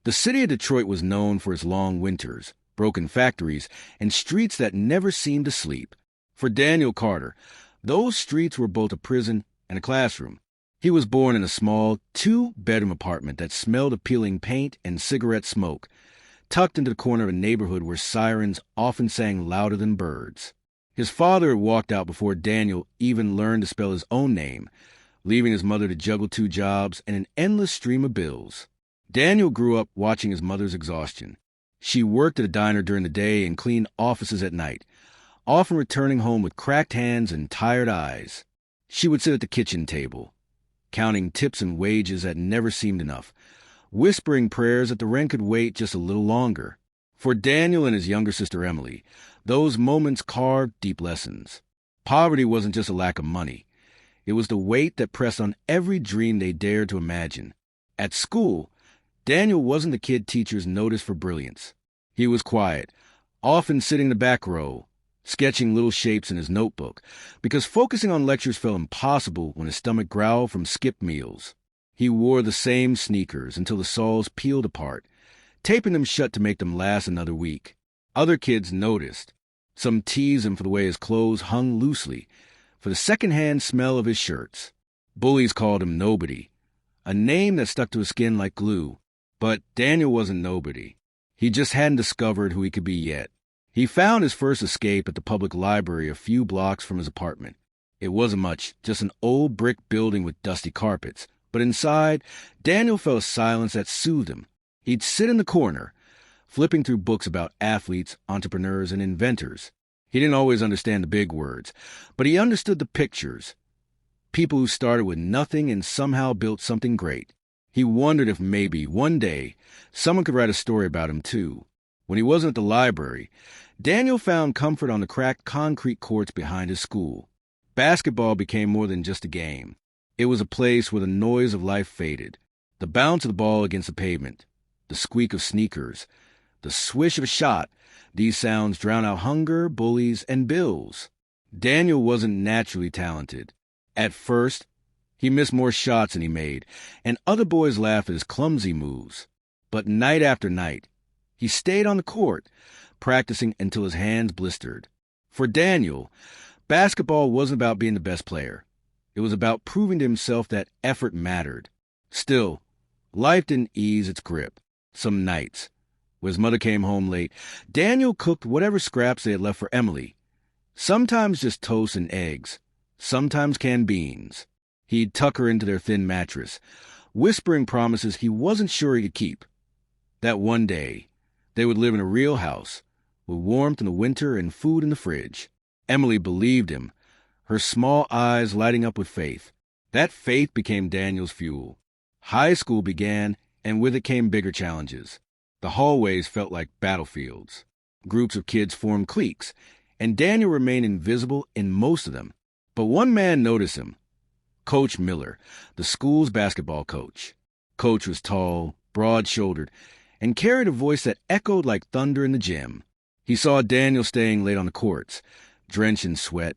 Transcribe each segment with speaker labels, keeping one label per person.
Speaker 1: The city of Detroit was known for its long winters, broken factories, and streets that never seemed to sleep. For Daniel Carter, those streets were both a prison and a classroom. He was born in a small, two-bedroom apartment that smelled of peeling paint and cigarette smoke, tucked into the corner of a neighborhood where sirens often sang louder than birds. His father had walked out before Daniel even learned to spell his own name, leaving his mother to juggle two jobs and an endless stream of bills. Daniel grew up watching his mother's exhaustion. She worked at a diner during the day and cleaned offices at night, often returning home with cracked hands and tired eyes. She would sit at the kitchen table, counting tips and wages that never seemed enough, whispering prayers that the rent could wait just a little longer. For Daniel and his younger sister Emily, those moments carved deep lessons. Poverty wasn't just a lack of money. It was the weight that pressed on every dream they dared to imagine. At school, Daniel wasn't the kid teachers noticed for brilliance. He was quiet, often sitting in the back row, sketching little shapes in his notebook, because focusing on lectures felt impossible when his stomach growled from skipped meals. He wore the same sneakers until the soles peeled apart, taping them shut to make them last another week. Other kids noticed. Some teased him for the way his clothes hung loosely, for the second-hand smell of his shirts. Bullies called him Nobody, a name that stuck to his skin like glue. But Daniel wasn't nobody. He just hadn't discovered who he could be yet. He found his first escape at the public library a few blocks from his apartment. It wasn't much, just an old brick building with dusty carpets. But inside, Daniel felt a silence that soothed him. He'd sit in the corner, flipping through books about athletes, entrepreneurs, and inventors. He didn't always understand the big words, but he understood the pictures. People who started with nothing and somehow built something great. He wondered if maybe, one day, someone could write a story about him, too. When he wasn't at the library, Daniel found comfort on the cracked concrete courts behind his school. Basketball became more than just a game. It was a place where the noise of life faded. The bounce of the ball against the pavement, the squeak of sneakers, the swish of a shot, these sounds drown out hunger, bullies, and bills. Daniel wasn't naturally talented. At first, he missed more shots than he made, and other boys laughed at his clumsy moves. But night after night, he stayed on the court, practicing until his hands blistered. For Daniel, basketball wasn't about being the best player. It was about proving to himself that effort mattered. Still, life didn't ease its grip. Some nights, when his mother came home late, Daniel cooked whatever scraps they had left for Emily. Sometimes just toast and eggs, sometimes canned beans. He'd tuck her into their thin mattress, whispering promises he wasn't sure he could keep. That one day, they would live in a real house, with warmth in the winter and food in the fridge. Emily believed him, her small eyes lighting up with faith. That faith became Daniel's fuel. High school began, and with it came bigger challenges. The hallways felt like battlefields. Groups of kids formed cliques, and Daniel remained invisible in most of them. But one man noticed him. Coach Miller, the school's basketball coach. Coach was tall, broad-shouldered, and carried a voice that echoed like thunder in the gym. He saw Daniel staying late on the courts, drenched in sweat,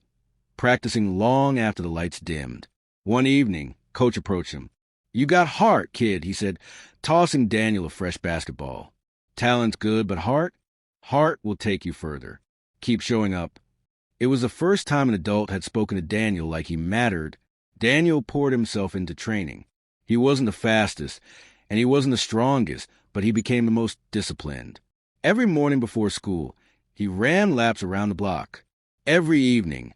Speaker 1: practicing long after the lights dimmed. One evening, Coach approached him. "You got heart, kid," he said, tossing Daniel a fresh basketball. "Talent's good, but heart? Heart will take you further. Keep showing up." It was the first time an adult had spoken to Daniel like he mattered. Daniel poured himself into training. He wasn't the fastest, and he wasn't the strongest, but he became the most disciplined. Every morning before school, he ran laps around the block. Every evening,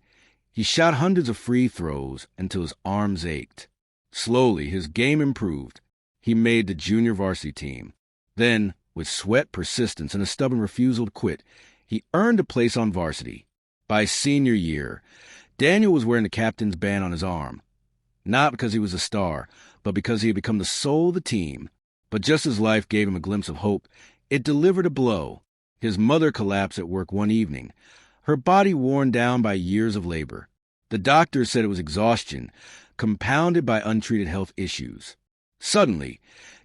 Speaker 1: he shot hundreds of free throws until his arms ached. Slowly, his game improved. He made the junior varsity team. Then, with sweat, persistence, and a stubborn refusal to quit, he earned a place on varsity. By senior year, Daniel was wearing the captain's band on his arm. Not because he was a star, but because he had become the soul of the team. But just as life gave him a glimpse of hope, it delivered a blow. His mother collapsed at work one evening, her body worn down by years of labor. The doctors said it was exhaustion, compounded by untreated health issues. Suddenly,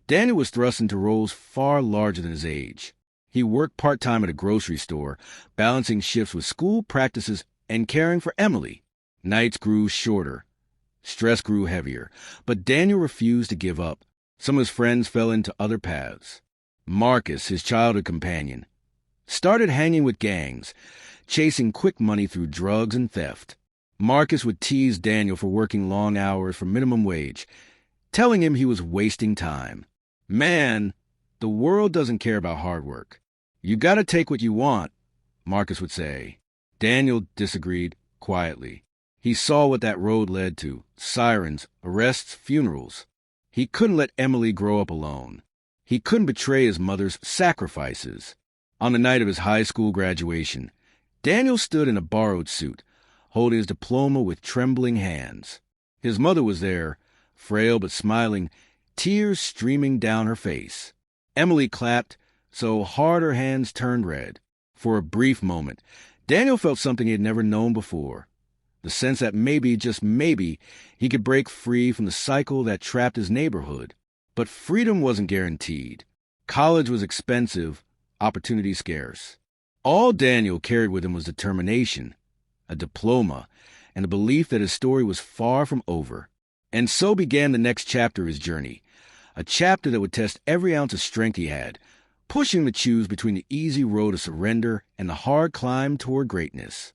Speaker 1: Daniel was thrust into roles far larger than his age. He worked part-time at a grocery store, balancing shifts with school practices and caring for Emily. Nights grew shorter. Stress grew heavier, but Daniel refused to give up. Some of his friends fell into other paths. Marcus, his childhood companion, started hanging with gangs, chasing quick money through drugs and theft. Marcus would tease Daniel for working long hours for minimum wage, telling him he was wasting time. "Man, the world doesn't care about hard work. You gotta take what you want," Marcus would say. Daniel disagreed quietly. He saw what that road led to: sirens, arrests, funerals. He couldn't let Emily grow up alone. He couldn't betray his mother's sacrifices. On the night of his high school graduation, Daniel stood in a borrowed suit, holding his diploma with trembling hands. His mother was there, frail but smiling, tears streaming down her face. Emily clapped so hard her hands turned red. For a brief moment, Daniel felt something he had never known before. The sense that maybe, just maybe, he could break free from the cycle that trapped his neighborhood. But freedom wasn't guaranteed. College was expensive, opportunity scarce. All Daniel carried with him was determination, a diploma, and the belief that his story was far from over. And so began the next chapter of his journey, a chapter that would test every ounce of strength he had, pushing him to choose between the easy road of surrender and the hard climb toward greatness.